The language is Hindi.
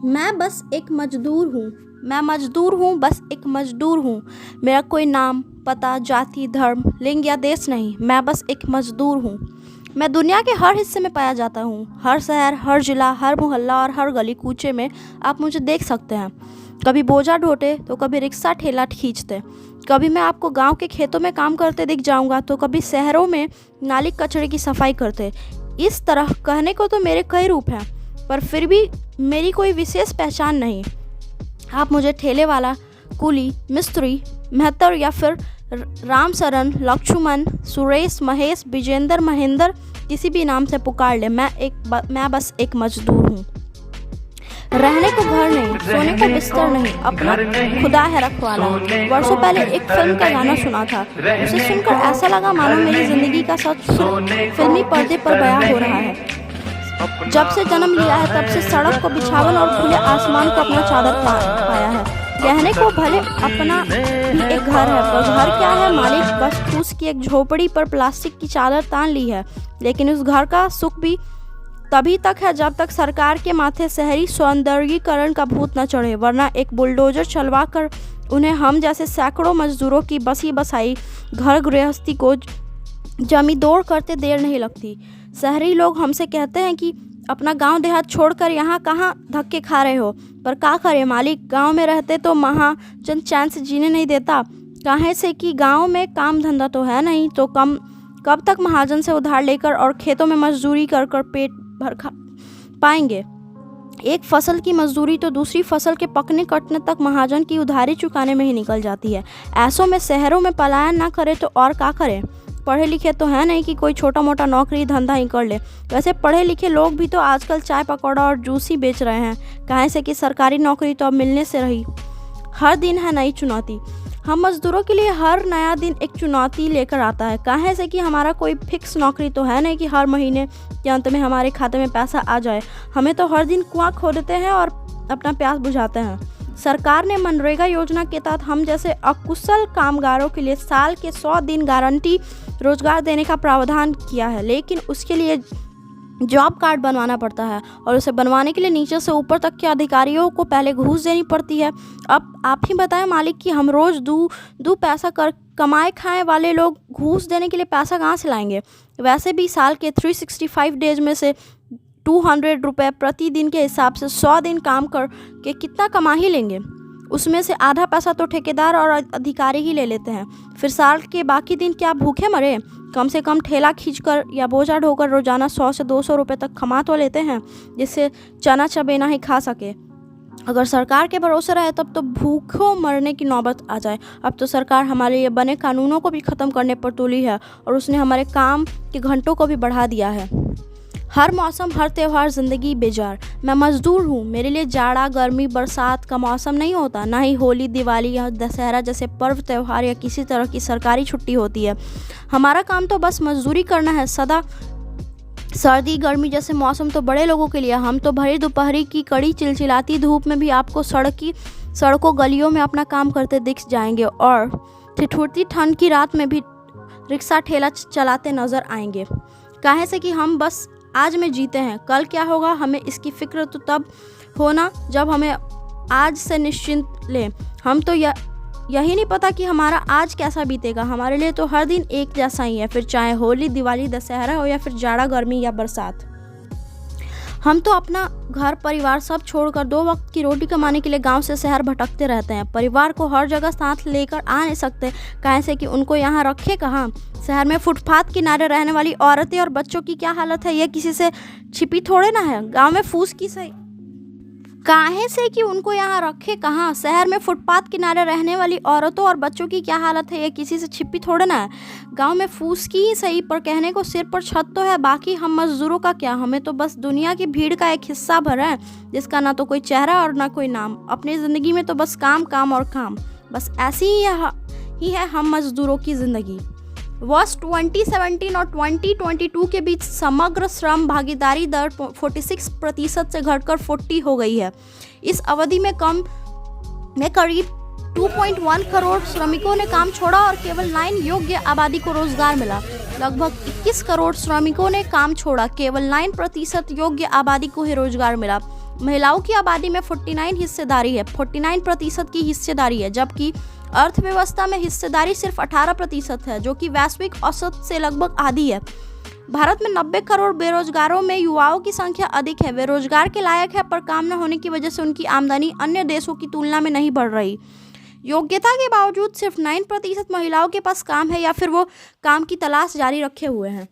मैं बस एक मजदूर हूँ। मैं मजदूर हूँ, बस एक मजदूर हूँ। मेरा कोई नाम, पता, जाति, धर्म, लिंग या देश नहीं। मैं बस एक मजदूर हूँ। मैं दुनिया के हर हिस्से में पाया जाता हूँ। हर शहर, हर जिला, हर मोहल्ला और हर गली कूचे में आप मुझे देख सकते हैं। कभी बोझा ढोते तो कभी रिक्शा ठेला खींचते। कभी मैं आपको गांव के खेतों में काम करते दिख जाऊंगा तो कभी शहरों में नाली कचरे की सफाई करते। इस तरह कहने को तो मेरे कई रूप हैं, पर फिर भी मेरी कोई विशेष पहचान नहीं। आप मुझे ठेले वाला, कुली, मिस्त्री, मेहतर या फिर राम शरण, लक्ष्मण, सुरेश, महेश, विजेंद्र, महेंद्र किसी भी नाम से पुकार ले। मैं बस एक मजदूर हूँ। रहने को घर नहीं, सोने को बिस्तर नहीं, अपना खुदा है रखवाला। वर्षों पहले एक फिल्म का गाना सुना था। उसे सुनकर ऐसा लगा मानो मेरी जिंदगी का सच फिल्मी पर्दे पर बयां हो रहा है। जब से जन्म लिया है तब से सड़क को बिछावन और खुले आसमान को अपना चादर पाया है। कहने को भले अपना भी एक घर है, पर घर क्या है? मालिक बस फूस की एक झोपड़ी पर प्लास्टिक की चादर तान ली है। लेकिन उस घर का सुख भी तभी तक है जब तक सरकार के माथे शहरी सौंदर्यीकरण का भूत न चढ़े, वरना एक बुलडोजर चलवा कर उन्हें हम जैसे सैकड़ों मजदूरों की बसी बसाई घर गृहस्थी को जमी दौड़ करते देर नहीं लगती। शहरी लोग हमसे कहते हैं कि अपना गांव देहात छोड़कर यहाँ कहाँ धक्के खा रहे हो, पर क्या करें मालिक, गांव में रहते तो महाजन चैन से जीने नहीं देता। काहे से कि गांव में काम धंधा तो है नहीं, तो कब तक महाजन से उधार लेकर और खेतों में मजदूरी कर कर पेट भर खा पाएंगे। एक फसल की मजदूरी तो दूसरी फसल के पकने कटने तक महाजन की उधारी चुकाने में ही निकल जाती है। ऐसों में शहरों में पलायन ना करे तो और क्या करें? पढ़े लिखे तो है नहीं कि कोई छोटा मोटा नौकरी धंधा ही कर ले। वैसे पढ़े लिखे लोग भी तो आजकल चाय पकौड़ा और जूस ही बेच रहे हैं। काहे से कि सरकारी नौकरी तो अब मिलने से रही। हर दिन है नई चुनौती। हम मजदूरों के लिए हर नया दिन एक चुनौती लेकर आता है। काहे से कि हमारा कोई फिक्स नौकरी तो है नहीं कि हर महीने के अंत में हमारे खाते में पैसा आ जाए। हमें तो हर दिन कुआं खोदते हैं और अपना प्यास बुझाते हैं। सरकार ने मनरेगा योजना के तहत हम जैसे अकुशल कामगारों के लिए साल के 100 दिन गारंटी रोजगार देने का प्रावधान किया है, लेकिन उसके लिए जॉब कार्ड बनवाना पड़ता है और उसे बनवाने के लिए नीचे से ऊपर तक के अधिकारियों को पहले घूस देनी पड़ती है। अब आप ही बताएं मालिक कि हम रोज़ दो पैसा कर कमाए खाए वाले लोग घूस देने के लिए पैसा कहाँ से लाएंगे? वैसे भी साल के 365 डेज में से 200 रुपये प्रतिदिन के हिसाब से 100 दिन काम कर के कितना कमा ही लेंगे। उसमें से आधा पैसा तो ठेकेदार और अधिकारी ही ले लेते हैं। फिर साल के बाकी दिन क्या भूखे मरे? कम से कम ठेला खींचकर या बोझा ढोकर रोजाना 100 से 200 रुपये तक कमा तो लेते हैं, जिससे चना चबेना ही खा सके। अगर सरकार के भरोसे रहे तब तो भूखों मरने की नौबत आ जाए। अब तो सरकार हमारे लिए बने कानूनों को भी ख़त्म करने पर तुली है और उसने हमारे काम के घंटों को भी बढ़ा दिया है। हर मौसम, हर त्यौहार ज़िंदगी बेजार। मैं मजदूर हूँ। मेरे लिए जाड़ा, गर्मी, बरसात का मौसम नहीं होता, ना ही होली, दिवाली या दशहरा जैसे पर्व त्यौहार या किसी तरह की सरकारी छुट्टी होती है। हमारा काम तो बस मजदूरी करना है। सदा सर्दी गर्मी जैसे मौसम तो बड़े लोगों के लिए। हम तो भरी दोपहरी की कड़ी चिलचिलाती धूप में भी आपको सड़कों गलियों में अपना काम करते दिख जाएंगे और ठिठुरती ठंड की रात में भी रिक्शा ठेला चलाते नज़र आएंगे। काहे से कि हम बस आज में जीते हैं। कल क्या होगा हमें इसकी फिक्र तो तब होना जब हमें आज से निश्चिंत लें। हम तो यही नहीं पता कि हमारा आज कैसा बीतेगा। हमारे लिए तो हर दिन एक जैसा ही है, फिर चाहे होली, दिवाली, दशहरा हो या फिर जाड़ा, गर्मी या बरसात। हम तो अपना घर परिवार सब छोड़कर 2 वक्त की रोटी कमाने के लिए गांव से शहर भटकते रहते हैं। परिवार को हर जगह साथ लेकर आ नहीं सकते, काहे से कि उनको यहाँ रखे कहाँ। शहर में फुटपाथ किनारे रहने वाली औरतें और बच्चों की क्या हालत है, ये किसी से छिपी थोड़े ना है। गांव में फूस की सही, काहे से कि उनको यहाँ रखे कहाँ। शहर में फुटपाथ किनारे रहने वाली औरतों और बच्चों की क्या हालत है, ये किसी से छिपी थोड़े ना है। गांव में फूस की ही सही, पर कहने को सिर पर छत तो है। बाकी हम मजदूरों का क्या? हमें तो बस दुनिया की भीड़ का एक हिस्सा भर है, जिसका ना तो कोई चेहरा और ना कोई नाम। अपनी ज़िंदगी में तो बस काम काम और काम। बस ऐसी ही है हम मजदूरों की ज़िंदगी। वर्ष 2017 और 2022 के बीच समग्र श्रम भागीदारी दर 46% से घटकर 40 हो गई है। इस अवधि में करीब 2.1 करोड़ श्रमिकों ने काम छोड़ा और केवल 9 योग्य आबादी को रोजगार मिला। लगभग 21 करोड़ श्रमिकों ने काम छोड़ा, केवल 9% योग्य आबादी को ही रोजगार मिला। महिलाओं की आबादी में 49% की हिस्सेदारी है, जबकि अर्थव्यवस्था में हिस्सेदारी सिर्फ 18% है, जो कि वैश्विक औसत से लगभग आधी है। भारत में 90 करोड़ बेरोजगारों में युवाओं की संख्या अधिक है। वे रोजगार के लायक है, पर काम न होने की वजह से उनकी आमदनी अन्य देशों की तुलना में नहीं बढ़ रही। योग्यता के बावजूद सिर्फ 9% महिलाओं के पास काम है या फिर वो काम की तलाश जारी रखे हुए हैं।